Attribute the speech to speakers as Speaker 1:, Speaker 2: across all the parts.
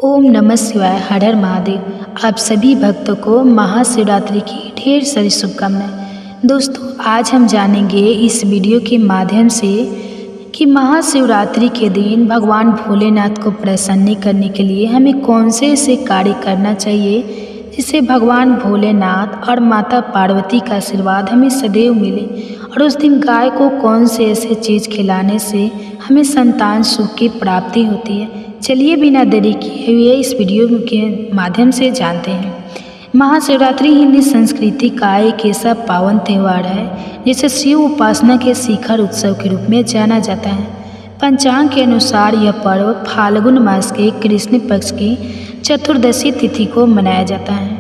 Speaker 1: ओम नमः शिवाय। हर हर महादेव। आप सभी भक्तों को महाशिवरात्रि की ढेर सारी शुभकामनाएं। दोस्तों, आज हम जानेंगे इस वीडियो के माध्यम से कि महाशिवरात्रि के दिन भगवान भोलेनाथ को प्रसन्न करने के लिए हमें कौन से ऐसे कार्य करना चाहिए जिससे भगवान भोलेनाथ और माता पार्वती का आशीर्वाद हमें सदैव मिले, और उस दिन गाय को कौन से ऐसे चीज़ खिलाने से हमें संतान सुख की प्राप्ति होती है। चलिए बिना देरी किए हुए इस वीडियो के माध्यम से जानते हैं। महाशिवरात्रि हिंदी संस्कृति का एक ऐसा पावन त्यौहार है जिसे शिव उपासना के शिखर उत्सव के रूप में जाना जाता है। पंचांग के अनुसार यह पर्व फाल्गुन मास के कृष्ण पक्ष की चतुर्दशी तिथि को मनाया जाता है।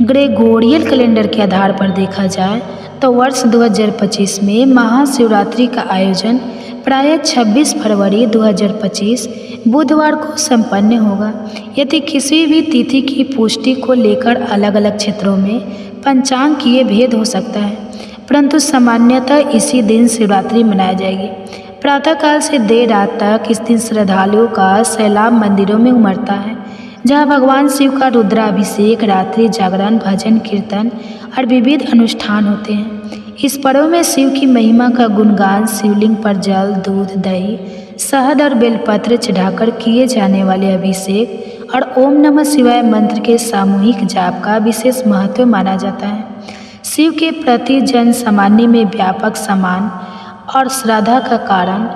Speaker 1: ग्रेगोरियल कैलेंडर के आधार पर देखा जाए तो वर्ष 2025 में महाशिवरात्रि का आयोजन प्रायः 26 फरवरी 2025 बुधवार को संपन्न होगा। यदि किसी भी तिथि की पुष्टि को लेकर अलग अलग क्षेत्रों में पंचांगीय भेद हो सकता है, परंतु सामान्यतः इसी दिन शिवरात्रि मनाई जाएगी। प्रातःकाल से देर रात तक इस दिन श्रद्धालुओं का सैलाब मंदिरों में उमड़ता है, जहां भगवान शिव का रुद्राभिषेक, रात्रि जागरण, भजन कीर्तन और विविध अनुष्ठान होते हैं। इस पर्व में शिव की महिमा का गुणगान, शिवलिंग पर जल, दूध, दही, शहद और बेलपत्र चढ़ाकर किए जाने वाले अभिषेक और ओम नमः शिवाय मंत्र के सामूहिक जाप का विशेष महत्व माना जाता है। शिव के प्रति जन सामान्य में व्यापक सम्मान और श्रद्धा का कारण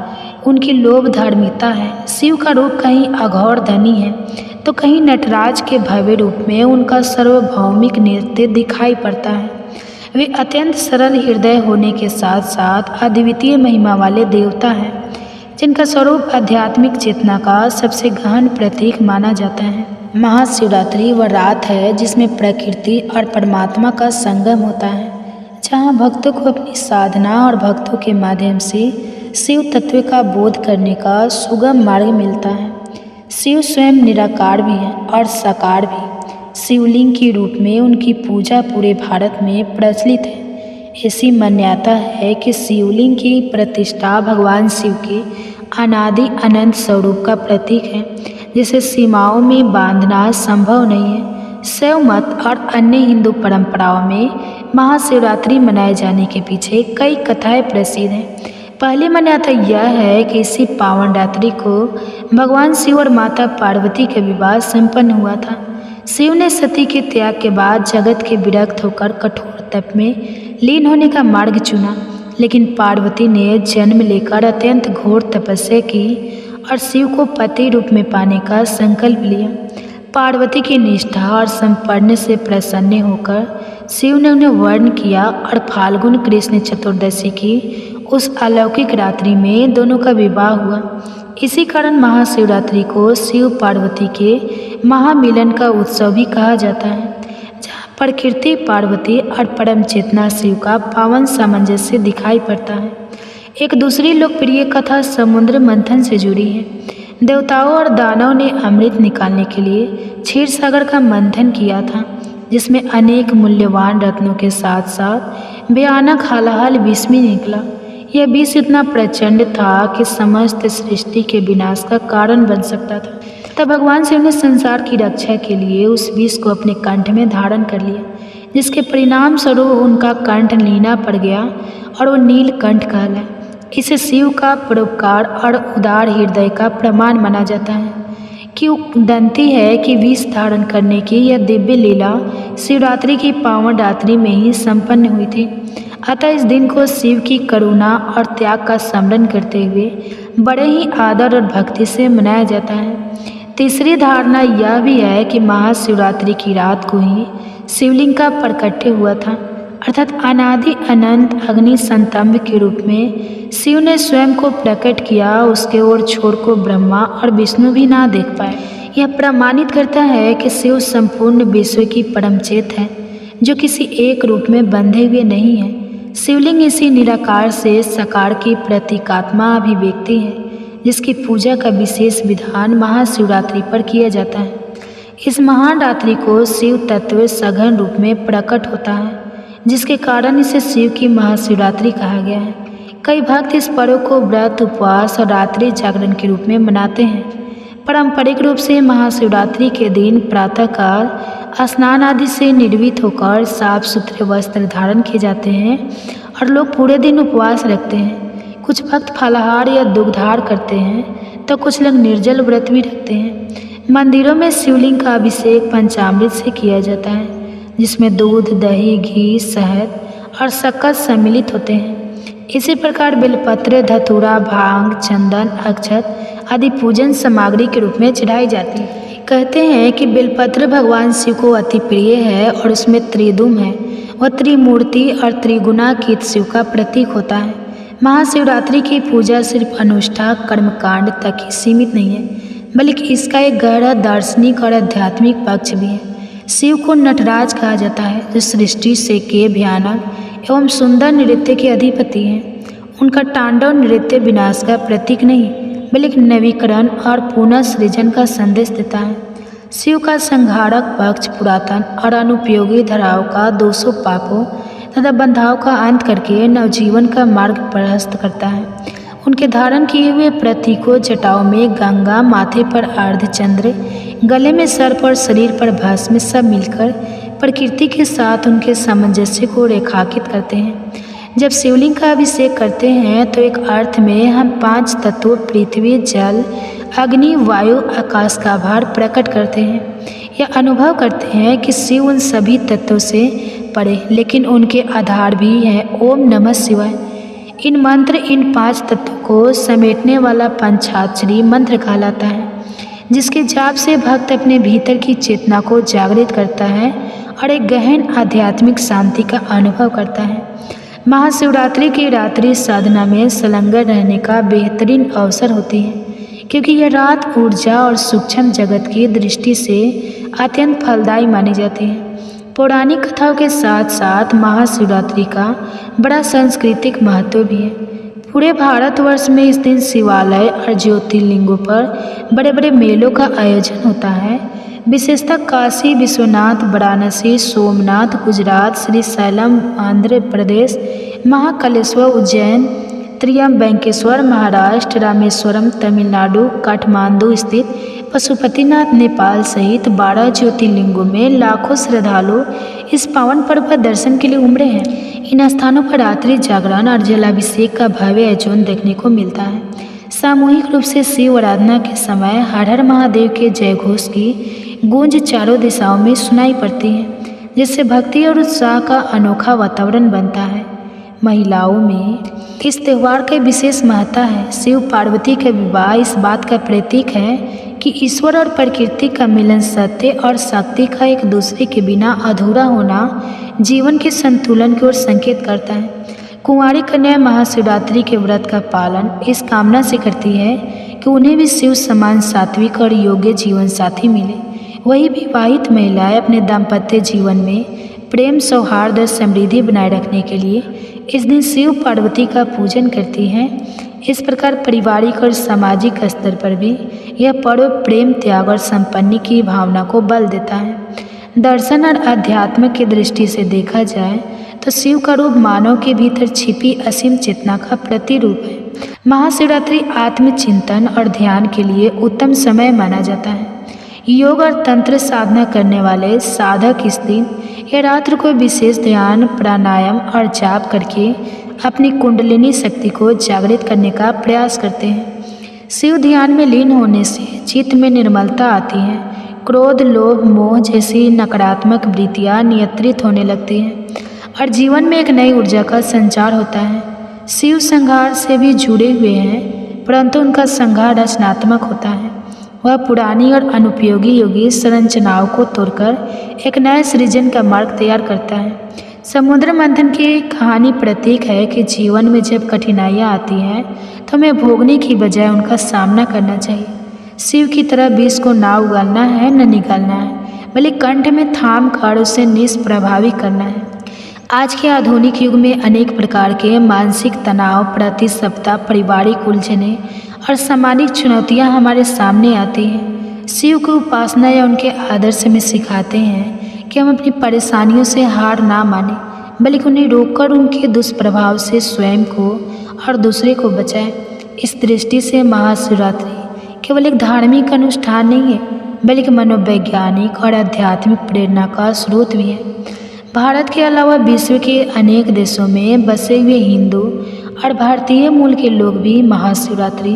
Speaker 1: उनकी लोभ धार्मिकता है। शिव का रूप कहीं अघोर धनी है तो कहीं नटराज के भव्य रूप में उनका सार्वभौमिक नृत्य दिखाई पड़ता है। वे अत्यंत सरल हृदय होने के साथ साथ अद्वितीय महिमा वाले देवता हैं, जिनका स्वरूप आध्यात्मिक चेतना का सबसे गहन प्रतीक माना जाता है। महाशिवरात्रि वह रात है जिसमें प्रकृति और परमात्मा का संगम होता है, जहां भक्तों को अपनी साधना और भक्तों के माध्यम से शिव तत्व का बोध करने का सुगम मार्ग मिलता है। शिव स्वयं निराकार भी है और साकार भी। शिवलिंग के रूप में उनकी पूजा पूरे भारत में प्रचलित है। ऐसी मान्यता है कि शिवलिंग की प्रतिष्ठा भगवान शिव के अनादि अनंत स्वरूप का प्रतीक है, जिसे सीमाओं में बांधना संभव नहीं है। शैव मत और अन्य हिंदू परंपराओं में महाशिवरात्रि मनाए जाने के पीछे कई कथाएं प्रसिद्ध हैं। पहली मान्यता यह है कि इसी पावन रात्रि को भगवान शिव और माता पार्वती का विवाह संपन्न हुआ था। शिव ने सती के त्याग के बाद जगत के विरक्त होकर कठोर तप में लीन होने का मार्ग चुना, लेकिन पार्वती ने जन्म लेकर अत्यंत घोर तपस्या की और शिव को पति रूप में पाने का संकल्प लिया। पार्वती की निष्ठा और संपन्न से प्रसन्न होकर शिव ने उन्हें वर्ण किया और फाल्गुन कृष्ण चतुर्दशी की उस अलौकिक रात्रि में दोनों का विवाह हुआ। इसी कारण महाशिवरात्रि को शिव पार्वती के महामिलन का उत्सव भी कहा जाता है, जहाँ प्रकृति पार्वती और परम चेतना शिव का पावन सामंजस्य दिखाई पड़ता है। एक दूसरी लोकप्रिय कथा समुद्र मंथन से जुड़ी है। देवताओं और दानवों ने अमृत निकालने के लिए क्षीर सागर का मंथन किया था, जिसमें अनेक मूल्यवान रत्नों के साथ साथ भयानक हलाहल विष भी निकला। यह विष इतना प्रचंड था कि समस्त सृष्टि के विनाश का कारण बन सकता था। तब भगवान शिव ने संसार की रक्षा के लिए उस विष को अपने कंठ में धारण कर लिया, जिसके परिणाम स्वरूप उनका कंठ लीना पड़ गया और वो नीलकंठ कहलाया। इसे शिव का परोपकार और उदार हृदय का प्रमाण माना जाता है। किंवदंती है कि विष धारण करने की यह दिव्य लीला शिवरात्रि की पावन रात्रि में ही संपन्न हुई थी। अतः इस दिन को शिव की करुणा और त्याग का स्मरण करते हुए बड़े ही आदर और भक्ति से मनाया जाता है। तीसरी धारणा यह भी है कि महाशिवरात्रि की रात को ही शिवलिंग का प्रकट्य हुआ था, अर्थात अनादि अनंत अग्नि संतंभ के रूप में शिव ने स्वयं को प्रकट किया। उसके ओर छोर को ब्रह्मा और विष्णु भी ना देख पाए। यह प्रमाणित करता है कि शिव संपूर्ण विश्व की परमचेत है, जो किसी एक रूप में बंधे हुए नहीं है। शिवलिंग इसी निराकार से साकार की प्रतीकात्मा अभिव्यक्ति है, जिसकी पूजा का विशेष विधान महाशिवरात्रि पर किया जाता है। इस महान रात्रि को शिव तत्व सघन रूप में प्रकट होता है, जिसके कारण इसे शिव की महाशिवरात्रि कहा गया है। कई भक्त इस पर्व को व्रत, उपवास और रात्रि जागरण के रूप में मनाते हैं। पारंपरिक रूप से महाशिवरात्रि के दिन प्रातःकाल स्नान आदि से निर्वित होकर साफ सुथरे वस्त्र धारण किए जाते हैं और लोग पूरे दिन उपवास रखते हैं। कुछ भक्त फलाहार या दुग्धार करते हैं तो कुछ लोग निर्जल व्रत भी रखते हैं। मंदिरों में शिवलिंग का अभिषेक पंचामृत से किया जाता है, जिसमें दूध, दही, घी, शहद और शक्कर सम्मिलित होते हैं। इसी प्रकार बेलपत्र, धतूरा, भांग, चंदन, अक्षत आदि पूजन सामग्री के रूप में चढ़ाई जाती है। कहते हैं कि बेलपत्र भगवान शिव को अति प्रिय है और उसमें त्रिदुम है। वह त्रिमूर्ति और त्रिगुणातीत शिव का प्रतीक होता है। महाशिवरात्रि की पूजा सिर्फ अनुष्ठान कर्मकांड तक ही सीमित नहीं है, बल्कि इसका एक गहरा दार्शनिक और आध्यात्मिक पक्ष भी है। शिव को नटराज कहा जाता है, जो सृष्टि से के भयानक एवं सुंदर नृत्य के अधिपति हैं। उनका तांडव नृत्य विनाश का प्रतीक नहीं, बल्कि नवीकरण और पुनः सृजन का संदेश देता है। शिव का संहारक पक्ष पुरातन और अनुपयोगी धाराओं का दोषों, पापों तथा बंधाओं का अंत करके नवजीवन का मार्ग प्रशस्त करता है। उनके धारण किए हुए प्रतीकों, जटाओं में गंगा, माथे पर अर्धचंद्र, गले में सर्प और शरीर पर भस्म, सब मिलकर प्रकृति के साथ उनके सामंजस्य को रेखांकित करते हैं। जब शिवलिंग का अभिषेक करते हैं तो एक अर्थ में हम 5 तत्वों पृथ्वी, जल, अग्नि, वायु, आकाश का भार प्रकट करते हैं। यह अनुभव करते हैं कि शिव उन सभी तत्वों से परे, लेकिन उनके आधार भी हैं। ओम नमः शिवाय इन मंत्र इन 5 तत्वों को समेटने वाला पंचाक्षरी मंत्र कहलाता है, जिसके जाप से भक्त अपने भीतर की चेतना को जागृत करता है और एक गहन आध्यात्मिक शांति का अनुभव करता है। महाशिवरात्रि की रात्रि साधना में संलग्न रहने का बेहतरीन अवसर होती है, क्योंकि यह रात ऊर्जा और सूक्ष्म जगत की दृष्टि से अत्यंत फलदायी मानी जाती है। पौराणिक कथाओं के साथ साथ महाशिवरात्रि का बड़ा सांस्कृतिक महत्व भी है। पूरे भारतवर्ष में इस दिन शिवालय और ज्योतिर्लिंगों पर बड़े बड़े मेलों का आयोजन होता है। विशेषतः काशी विश्वनाथ, वाराणसी, सोमनाथ गुजरात, श्रीशैलम आंध्र प्रदेश, महाकालेश्वर उज्जैन, त्र्यंबकेश्वर महाराष्ट्र, रामेश्वरम तमिलनाडु, काठमांडू स्थित पशुपतिनाथ नेपाल सहित 12 ज्योतिर्लिंगों में लाखों श्रद्धालु इस पावन पर्व पर दर्शन के लिए उमड़े हैं। इन स्थानों पर रात्रि जागरण और जलाभिषेक का भव्य आयोजन देखने को मिलता है। सामूहिक रूप से शिव आराधना के समय हर हर महादेव के जयघोष की गूंज चारों दिशाओं में सुनाई पड़ती है, जिससे भक्ति और उत्साह का अनोखा वातावरण बनता है। महिलाओं में इस त्यौहार का विशेष महत्व है। शिव पार्वती का विवाह इस बात का प्रतीक है कि ईश्वर और प्रकृति का मिलन, सत्य और शक्ति का एक दूसरे के बिना अधूरा होना जीवन के संतुलन की ओर संकेत करता है। कुंवारी कन्या महाशिवरात्रि के व्रत का पालन इस कामना से करती है कि उन्हें भी शिव समान सात्विक और योग्य जीवन साथी मिले। वही विवाहित महिलाएं अपने दाम्पत्य जीवन में प्रेम, सौहार्द और समृद्धि बनाए रखने के लिए इस दिन शिव पार्वती का पूजन करती हैं। इस प्रकार पारिवारिक और सामाजिक स्तर पर भी यह पर्व प्रेम, त्याग और संपन्नी की भावना को बल देता है। दर्शन और अध्यात्म की दृष्टि से देखा जाए तो शिव का रूप मानव के भीतर छिपी असीम चेतना का प्रतिरूप है। महाशिवरात्रि आत्मचिंतन और ध्यान के लिए उत्तम समय माना जाता है। योग और तंत्र साधना करने वाले साधक इस दिन या रात्र को विशेष ध्यान, प्राणायाम और जाप करके अपनी कुंडलिनी शक्ति को जागृत करने का प्रयास करते हैं। शिव ध्यान में लीन होने से चित्त में निर्मलता आती है। क्रोध, लोभ, मोह जैसी नकारात्मक वृत्तियाँ नियंत्रित होने लगती हैं और जीवन में एक नई ऊर्जा का संचार होता है। शिव संहार से भी जुड़े हुए हैं, परंतु उनका संहार रचनात्मक होता है। वह पुरानी और अनुपयोगी योगी संरचनाओं को तोड़कर एक नए सृजन का मार्ग तैयार करता है। समुद्र मंथन की कहानी प्रतीक है कि जीवन में जब कठिनाइयाँ आती हैं तो हमें भोगने की बजाय उनका सामना करना चाहिए। शिव की तरह विष को ना उगलना है न निकालना है, बल्कि कंठ में थाम कर उसे निष्प्रभावी करना है। आज के आधुनिक युग में अनेक प्रकार के मानसिक तनाव, प्रति सप्ताह पारिवारिक उलझने और सामाजिक चुनौतियां हमारे सामने आती हैं। शिव की उपासना या उनके आदर्श में सिखाते हैं कि हम अपनी परेशानियों से हार ना मानें, बल्कि उन्हें रोककर उनके दुष्प्रभाव से स्वयं को और दूसरे को बचाएं। इस दृष्टि से महाशिवरात्रि केवल एक धार्मिक अनुष्ठान नहीं है, बल्कि मनोवैज्ञानिक और आध्यात्मिक प्रेरणा का स्रोत भी है। भारत के अलावा विश्व के अनेक देशों में बसे हुए हिंदू और भारतीय मूल के लोग भी महाशिवरात्रि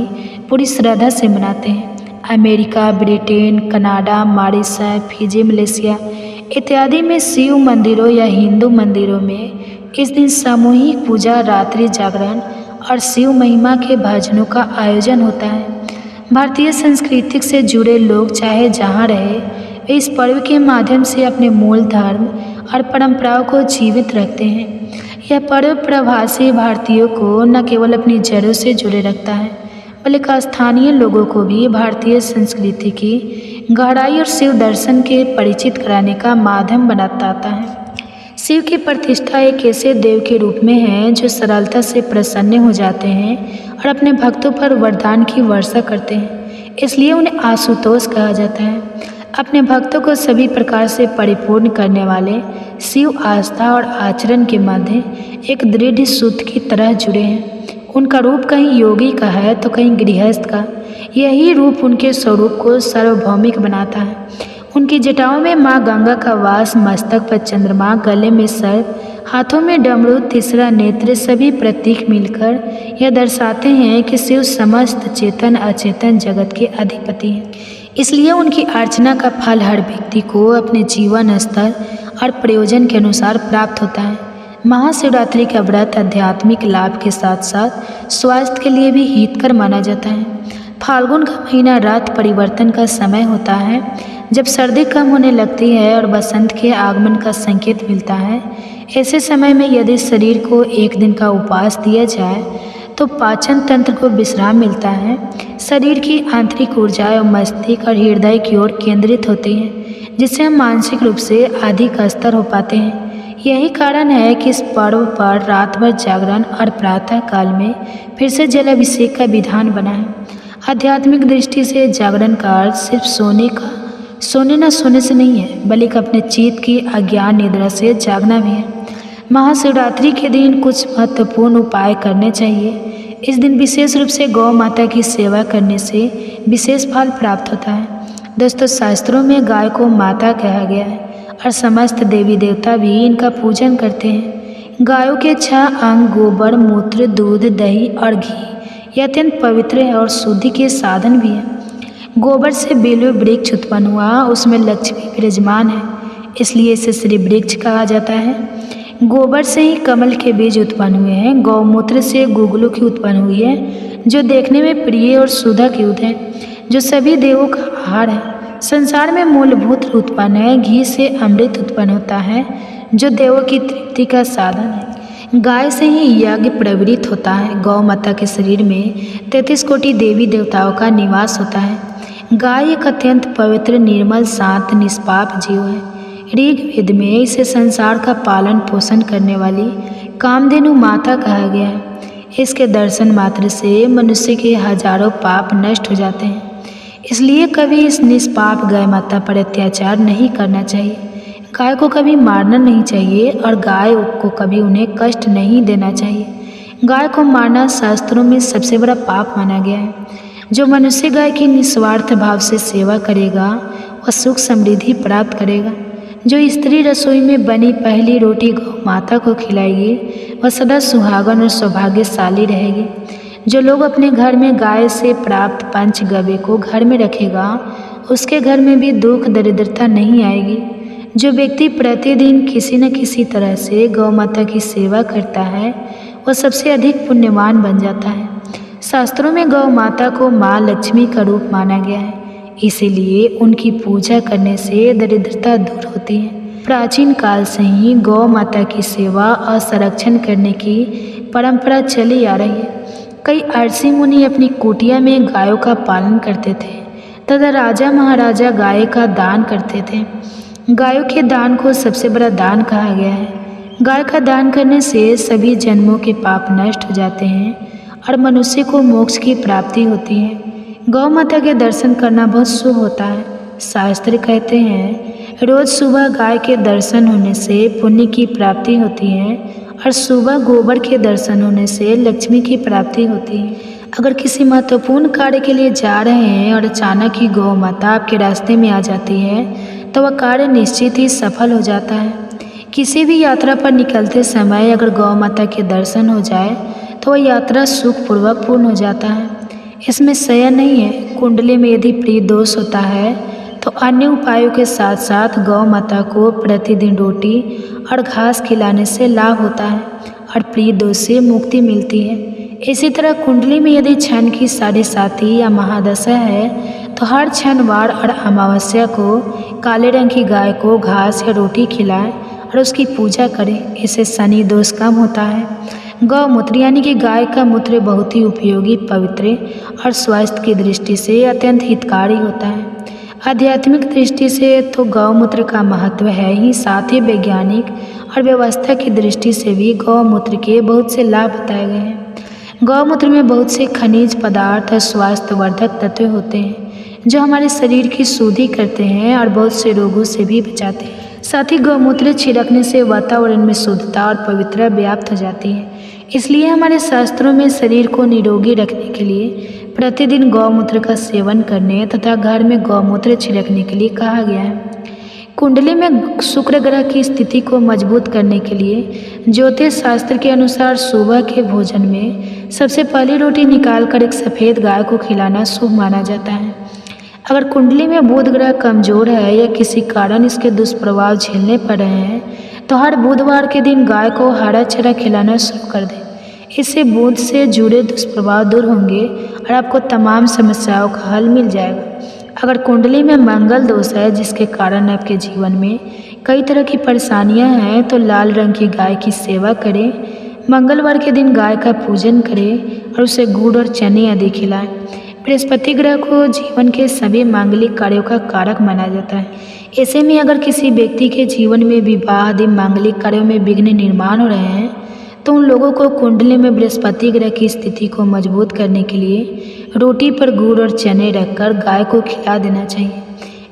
Speaker 1: पूरी श्रद्धा से मनाते हैं। America, Britain, Canada, Mauritius, Fiji, Malaysia इत्यादि में शिव मंदिरों या हिंदू मंदिरों में इस दिन सामूहिक पूजा, रात्रि जागरण और शिव महिमा के भजनों का आयोजन होता है। भारतीय संस्कृति से जुड़े लोग चाहे जहाँ रहे, वे इस पर्व के माध्यम से अपने मूल धर्म और परंपराओं को जीवित रखते हैं। यह पर्व प्रवासी भारतीयों को न केवल अपनी जड़ों से जुड़े रखता है, बल्कि स्थानीय लोगों को भी भारतीय संस्कृति की गहराई और शिव दर्शन के परिचित कराने का माध्यम बनाता है। शिव की प्रतिष्ठा एक ऐसे देव के रूप में है जो सरलता से प्रसन्न हो जाते हैं और अपने भक्तों पर वरदान की वर्षा करते हैं, इसलिए उन्हें आशुतोष कहा जाता है। अपने भक्तों को सभी प्रकार से परिपूर्ण करने वाले शिव आस्था और आचरण के मध्य एक दृढ़ सूत्र की तरह जुड़े हैं। उनका रूप कहीं योगी का है तो कहीं गृहस्थ का। यही रूप उनके स्वरूप को सार्वभौमिक बनाता है। उनकी जटाओं में माँ गंगा का वास, मस्तक पर चंद्रमा, गले में सर्प, हाथों में डमरू, तीसरा नेत्र सभी प्रतीक मिलकर यह दर्शाते हैं कि शिव समस्त चेतन अचेतन जगत के अधिपति हैं। इसलिए उनकी अर्चना का फल हर व्यक्ति को अपने जीवन स्तर और प्रयोजन के अनुसार प्राप्त होता है। महाशिवरात्रि का व्रत आध्यात्मिक लाभ के साथ साथ स्वास्थ्य के लिए भी हितकर माना जाता है। फाल्गुन का महीना रात परिवर्तन का समय होता है, जब सर्दी कम होने लगती है और बसंत के आगमन का संकेत मिलता है। ऐसे समय में यदि शरीर को एक दिन का उपवास दिया जाए तो पाचन तंत्र को विश्राम मिलता है, शरीर की आंतरिक ऊर्जा और मस्तिष्क और हृदय की ओर केंद्रित होती है, जिससे हम मानसिक रूप से अधिक स्तर हो पाते हैं। यही कारण है कि इस पर्व पर रात भर जागरण और प्रातः काल में फिर से जलाभिषेक का विधान बना है। आध्यात्मिक दृष्टि से जागरण का अर्थ सिर्फ सोने न सोने से नहीं है, बल्कि अपने चित्त की अज्ञान निद्रा से जागना भी है। महाशिवरात्रि के दिन कुछ महत्वपूर्ण उपाय करने चाहिए। इस दिन विशेष रूप से गौ माता की सेवा करने से विशेष फल प्राप्त होता है। दोस्तों, शास्त्रों में गाय को माता कहा गया है और समस्त देवी देवता भी इनका पूजन करते हैं। गायों के 6 अंग गोबर, मूत्र, दूध, दही और घी यह अत्यंत पवित्र है और शुद्धि के साधन भी है। गोबर से बेलवे वृक्ष उत्पन्न हुआ, उसमें लक्ष्मी विराजमान है, इसलिए इसे श्री वृक्ष कहा जाता है। गोबर से ही कमल के बीज उत्पन्न हुए हैं। गौमूत्र से गुगलू की उत्पन्न हुई है, जो देखने में प्रिय और सुधा की युक्त है, जो सभी देवों का आहार है। संसार में मूलभूत उत्पन्न है। घी से अमृत उत्पन्न होता है, जो देवों की तृप्ति का साधन है। गाय से ही यज्ञ प्रवृत्त होता है। गौ माता के शरीर में 33 कोटि देवी देवताओं का निवास होता है। गाय एक अत्यंत पवित्र, निर्मल, शांत, निष्पाप जीव है। ऋग्वेद में इसे संसार का पालन पोषण करने वाली कामधेनु माता कहा गया है। इसके दर्शन मात्र से मनुष्य के हजारों पाप नष्ट हो जाते हैं। इसलिए कभी इस निष्पाप गाय माता पर अत्याचार नहीं करना चाहिए। गाय को कभी मारना नहीं चाहिए और गाय को कभी उन्हें कष्ट नहीं देना चाहिए। गाय को मारना शास्त्रों में सबसे बड़ा पाप माना गया है। जो मनुष्य गाय की निस्वार्थ भाव से सेवा करेगा वह सुख समृद्धि प्राप्त करेगा। जो स्त्री रसोई में बनी पहली रोटी गौ माता को खिलाएगी वह सदा सुहागन और सौभाग्यशाली रहेगी। जो लोग अपने घर में गाय से प्राप्त पंचगव्य को घर में रखेगा उसके घर में भी दुख दरिद्रता नहीं आएगी। जो व्यक्ति प्रतिदिन किसी न किसी तरह से गौ माता की सेवा करता है वह सबसे अधिक पुण्यवान बन जाता है। शास्त्रों में गौ माता को माँ लक्ष्मी का रूप माना गया है, इसीलिए उनकी पूजा करने से दरिद्रता दूर होती है। प्राचीन काल से ही गौ माता की सेवा और संरक्षण करने की परंपरा चली आ रही है। कई ऋषि मुनि अपनी कुटिया में गायों का पालन करते थे तथा राजा महाराजा गाय का दान करते थे। गायों के दान को सबसे बड़ा दान कहा गया है। गाय का दान करने से सभी जन्मों के पाप नष्ट हो जाते हैं और मनुष्य को मोक्ष की प्राप्ति होती है। गौ माता के दर्शन करना बहुत शुभ होता है। शास्त्र कहते हैं रोज सुबह गाय के दर्शन होने से पुण्य की प्राप्ति होती है और सुबह गोबर के दर्शन होने से लक्ष्मी की प्राप्ति होती है। अगर किसी महत्वपूर्ण कार्य के लिए जा रहे हैं और अचानक ही गौ माता आपके रास्ते में आ जाती है तो वह कार्य निश्चित ही सफल हो जाता है। किसी भी यात्रा पर निकलते समय अगर गौ माता के दर्शन हो जाए तो वह यात्रा सुखपूर्वक पूर्ण हो जाता है। इसमें संशय नहीं है। कुंडली में यदि प्रिय दोष होता है तो अन्य उपायों के साथ साथ गौ माता को प्रतिदिन रोटी और घास खिलाने से लाभ होता है और प्रिय दोष से मुक्ति मिलती है। इसी तरह कुंडली में यदि छन की 7.5 या महादशा है तो हर शनिवार और अमावस्या को काले रंग की गाय को घास या रोटी खिलाएं और उसकी पूजा करें। इससे शनि दोष कम होता है। गौमूत्र यानी कि गाय का मूत्र बहुत ही उपयोगी, पवित्र और स्वास्थ्य की दृष्टि से अत्यंत हितकारी होता है। आध्यात्मिक दृष्टि से तो गौमूत्र का महत्व है ही, साथ ही वैज्ञानिक और व्यवस्था की दृष्टि से भी गौमूत्र के बहुत से लाभ बताए गए हैं। गौमूत्र में बहुत से खनिज पदार्थ और स्वास्थ्यवर्धक तत्व होते हैं जो हमारे शरीर की शुद्धि करते हैं और बहुत से रोगों से भी बचाते हैं। साथ ही गौमूत्र छिड़कने से वातावरण में शुद्धता और पवित्रता व्याप्त हो जाती है। इसलिए हमारे शास्त्रों में शरीर को निरोगी रखने के लिए प्रतिदिन गौमूत्र का सेवन करने तथा घर में गौमूत्र छिड़कने के लिए कहा गया है। कुंडली में शुक्र ग्रह की स्थिति को मजबूत करने के लिए ज्योतिष शास्त्र के अनुसार सुबह के भोजन में सबसे पहली रोटी निकालकर एक सफ़ेद गाय को खिलाना शुभ माना जाता है। अगर कुंडली में बुध ग्रह कमजोर है या किसी कारण इसके दुष्प्रभाव झेलने पड़ रहे हैं तो हर बुधवार के दिन गाय को हरा चारा खिलाना शुरू कर दें। इससे बुध से जुड़े दुष्प्रभाव दूर होंगे और आपको तमाम समस्याओं का हल मिल जाएगा। अगर कुंडली में मंगल दोष है जिसके कारण आपके जीवन में कई तरह की परेशानियां हैं तो लाल रंग की गाय की सेवा करें। मंगलवार के दिन गाय का पूजन करें और उसे गुड़ और चने आदि खिलाएं। बृहस्पति ग्रह को जीवन के सभी मांगलिक कार्यों का कारक माना जाता है। ऐसे में अगर किसी व्यक्ति के जीवन में विवाह आदि मांगलिक कार्यों में विघ्न निर्माण हो रहे हैं तो उन लोगों को कुंडली में बृहस्पति ग्रह की स्थिति को मजबूत करने के लिए रोटी पर गुड़ और चने रखकर गाय को खिला देना चाहिए।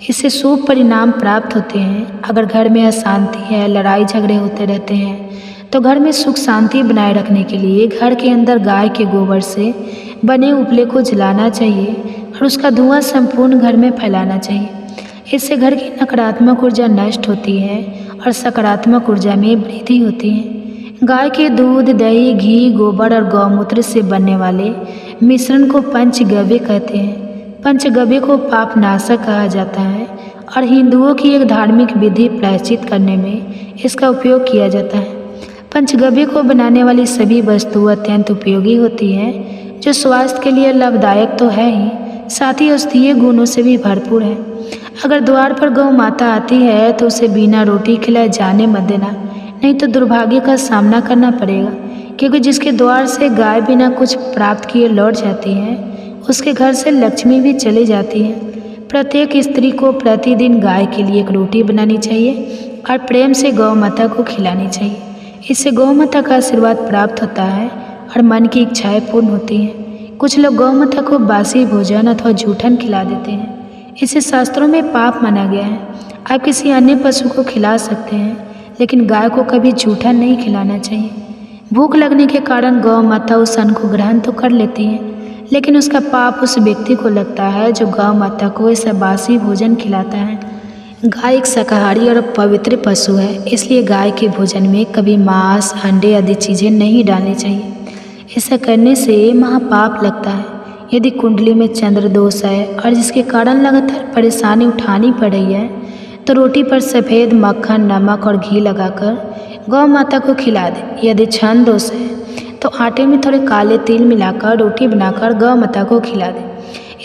Speaker 1: इससे शुभ परिणाम प्राप्त होते हैं। अगर घर में अशांति है, लड़ाई झगड़े होते रहते हैं तो घर में सुख शांति बनाए रखने के लिए घर के अंदर गाय के गोबर से बने उपले को जलाना चाहिए और उसका धुआं संपूर्ण घर में फैलाना चाहिए। इससे घर की नकारात्मक ऊर्जा नष्ट होती है और सकारात्मक ऊर्जा में वृद्धि होती है। गाय के दूध, दही, घी, गोबर और गौमूत्र से बनने वाले मिश्रण को पंचगव्य कहते हैं। पंचगव्य को पाप नाशक कहा जाता है और हिंदुओं की एक धार्मिक विधि प्रायश्चित करने में इसका उपयोग किया जाता है। पंचगव्य को बनाने वाली सभी वस्तुएं अत्यंत उपयोगी होती हैं जो स्वास्थ्य के लिए लाभदायक तो है ही, साथ ही औषधीय गुणों से भी भरपूर है। अगर द्वार पर गौ माता आती है तो उसे बिना रोटी खिलाए जाने मत देना, नहीं तो दुर्भाग्य का सामना करना पड़ेगा। क्योंकि जिसके द्वार से गाय बिना कुछ प्राप्त किए लौट जाती है उसके घर से लक्ष्मी भी चली जाती है। प्रत्येक स्त्री को प्रतिदिन गाय के लिए एक रोटी बनानी चाहिए और प्रेम से गौ माता को खिलानी चाहिए। इससे गौ माता का आशीर्वाद प्राप्त होता है और मन की इच्छाएं पूर्ण होती हैं। कुछ लोग गौ माता को बासी भोजन अथवा जूठन खिला देते हैं। इसे शास्त्रों में पाप माना गया है। आप किसी अन्य पशु को खिला सकते हैं लेकिन गाय को कभी जूठन नहीं खिलाना चाहिए। भूख लगने के कारण गौ माता उस अन्न को ग्रहण तो कर लेती है लेकिन उसका पाप उस व्यक्ति को लगता है जो गौ माता को ऐसा बासी भोजन खिलाता है। गाय एक शाकाहारी और पवित्र पशु है, इसलिए गाय के भोजन में कभी मांस, अंडे आदि चीज़ें नहीं डालनी चाहिए। ऐसा करने से महापाप लगता है। यदि कुंडली में चंद्र दोष है और जिसके कारण लगातार परेशानी उठानी पड़ रही है तो रोटी पर सफ़ेद मक्खन, नमक और घी लगाकर गौ माता को खिला दें। यदि छंद दोष है तो आटे में थोड़े काले तिल मिलाकर रोटी बनाकर गौ माता को खिला दें।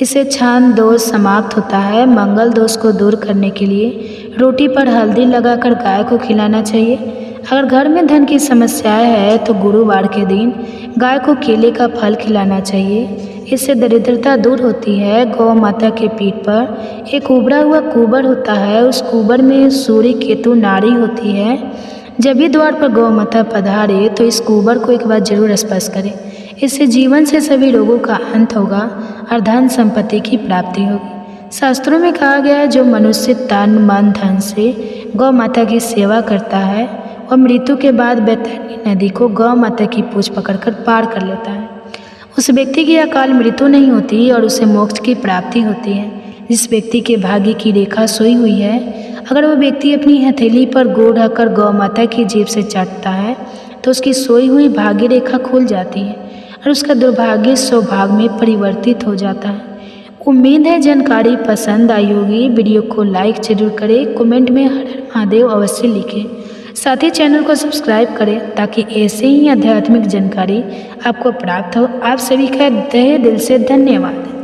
Speaker 1: इससे छंद दोष समाप्त होता है। मंगल दोष को दूर करने के लिए रोटी पर हल्दी लगाकर गाय को खिलाना चाहिए। अगर घर में धन की समस्याएं है तो गुरुवार के दिन गाय को केले का फल खिलाना चाहिए। इससे दरिद्रता दूर होती है। गौ माता के पीठ पर एक उभरा हुआ कुबर होता है। उस कुबर में सूर्य, केतु, नाड़ी होती है। जब भी द्वार पर गौ माता पधारे तो इस कुबर को एक बार जरूर स्पर्श करें। इससे जीवन से सभी रोगों का अंत होगा और धन संपत्ति की प्राप्ति होगी। शास्त्रों में कहा गया है जो मनुष्य तन, मन, धन से गौ माता की सेवा करता है और मृत्यु के बाद बैतरणी नदी को गौ माता की पूंछ पकड़कर पार कर लेता है। उस व्यक्ति की अकाल मृत्यु नहीं होती और उसे मोक्ष की प्राप्ति होती है। जिस व्यक्ति के भाग्य की रेखा सोई हुई है, अगर वह व्यक्ति अपनी हथेली पर गुड़ रखकर गौ माता की जीभ से चाटता है तो उसकी सोई हुई भाग्य रेखा खुल जाती है और उसका दुर्भाग्य सौभाग्य में परिवर्तित हो जाता है। उम्मीद है जानकारी पसंद आई होगी। वीडियो को लाइक जरूर करें, कमेंट में हर हर महादेव अवश्य लिखें। साथ ही चैनल को सब्सक्राइब करें ताकि ऐसे ही आध्यात्मिक जानकारी आपको प्राप्त हो। आप सभी का तहे दिल से धन्यवाद।